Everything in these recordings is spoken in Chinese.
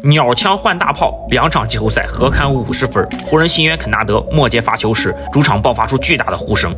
鸟枪换大炮，2场季后赛合砍50分。湖人新援肯纳德末节罚球时，主场爆发出巨大的呼声。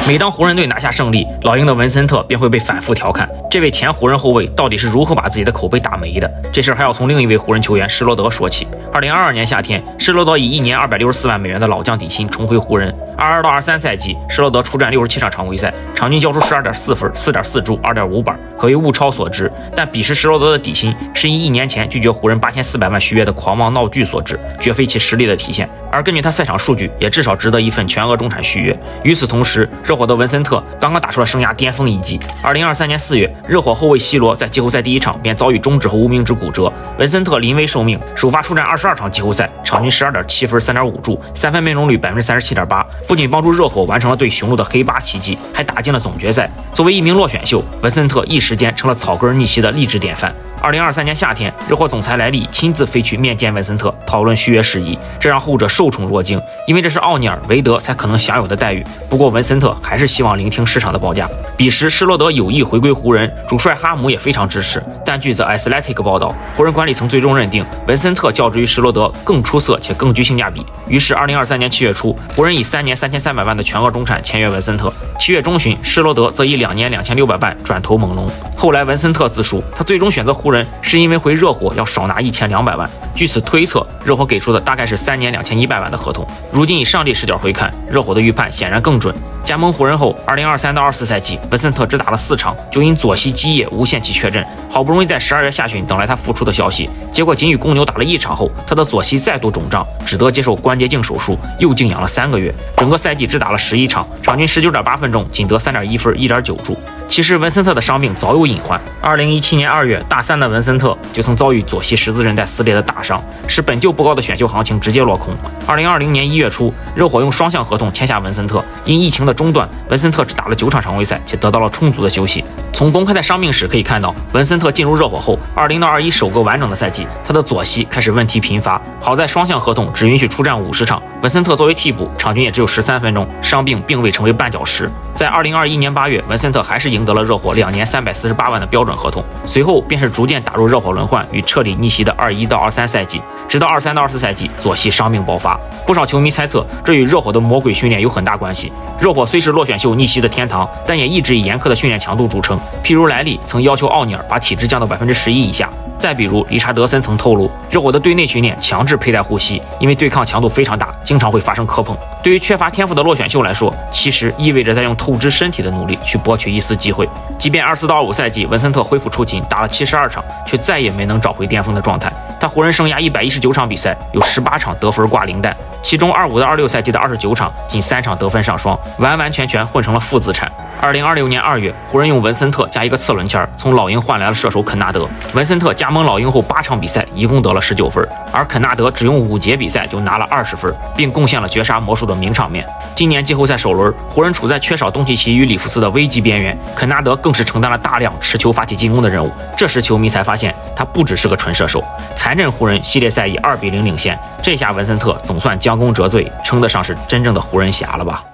每当湖人队拿下胜利，老鹰的文森特便会被反复调侃，这位前湖人后卫到底是如何把自己的口碑打没的？这事还要从另一位湖人球员施罗德说起。2022年夏天，施罗德以1年264万美元的老将底薪重回湖人。22到23赛季，施罗德出战67场常规赛，场均交出12.4分、4.4助、2.5板，可谓物超所值。但彼时施罗德的底薪是因1年前拒绝湖人8400万续约的狂妄闹剧所致，绝非其实力的体现。而根据他赛场数据，也至少值得一份全额中产续约。与此同时，热火的文森特刚刚打出了生涯巅峰一击。2023年4月，热火后卫西罗在季后赛第1场便遭遇中指和无名指骨折，文森特临危受命，首发出战22场季后赛，场均12.7分、3.5助，3分命中率37.8%，不仅帮助热火完成了对雄鹿的黑8奇迹，还打进了总决赛。作为一名落选秀，文森特一时间成了草根逆袭的励志典范。2023年夏天，热火总裁莱利亲自飞去面见文森特，讨论续约事宜，这让后者受宠若惊，因为这是奥尼尔、韦德才可能享有的待遇。不过文森特还是希望聆听市场的报价。彼时施罗德有意回归湖人，主帅哈姆也非常支持。但据 The Athletic 报道，湖人管理层最终认定文森特较之于施罗德更出色且更具性价比。于是2023年7月初，湖人以3年3300万的全额中产签约文森特。7月中旬，施罗德则以2年2600万转投猛龙。后来文森特自述，他最终选择湖人是因为回热火要少拿1200万。据此推测，热火给出的大概是3年2100万的合同。如今以上帝视角回看，热火的预判显然更准。加盟湖人后，2023到24赛季，文森特只打了4场，就因左膝肌液无限期确诊，好不容易在12月下旬等来他复出的消息，结果仅与公牛打了1场后，他的左膝再度肿胀，只得接受关节镜手术，又静养了3个月。整个赛季只打了11场，场均19.8分钟，仅得3.1分、1.9助。其实文森特的伤病早有隐患。2017年2月，大3的文森特就曾遭遇左膝十字韧带撕裂的大伤，使本就不高的选秀行情直接落空。2020年1月初，热火用双向合同签下文森特，因疫情的中断，文森特只打了9场常规赛，且得到了充足的休息。从公开的伤病史可以看到，文森特进入热火后，20到21首个完整的赛季，他的左膝开始问题频发。好在双向合同只允许出战50场，文森特作为替补，场均也只有13分钟，伤病并未成为绊脚石。在2021年8月，文森特还是赢得了热火2年348万的标准合同，随后便是逐渐打入热火轮换与彻底逆袭的21到23赛季，直到23到24赛季，左膝伤病爆发。不少球迷猜测，这与热火的魔鬼训练有很大关系。热火虽是落选秀逆袭的天堂，但也一直以严苛的训练强度著称。譬如莱利曾要求奥尼尔把体脂降到11%以下。再比如理查德森曾透露，热火的队内训练强制佩戴护膝，因为对抗强度非常大，经常会发生磕碰。对于缺乏天赋的落选秀来说，其实意味着在用透支身体的努力去博取一丝机会。即便24到25赛季文森特恢复出勤，打了72场，却再也没能找回巅峰的状态。他湖人生涯119场比赛，有18场得分挂零蛋，其中25到26赛季的29场，仅3场得分上双，完完全全混成了负资产。2026年2月，湖人用文森特加一个次轮签，从老鹰换来了射手肯纳德。文森特加盟老鹰后8场比赛，一共得了19分，而肯纳德只用5节比赛就拿了20分，并贡献了绝杀魔术的名场面。今年季后赛首轮，湖人处在缺少东契奇与里弗斯的危机边缘，肯纳德更是承担了大量持球发起进攻的任务。这时球迷才发现，他不只是个纯射手。残阵湖人系列赛以2-0领先，这下文森特总算将功折罪，称得上是真正的湖人侠了吧。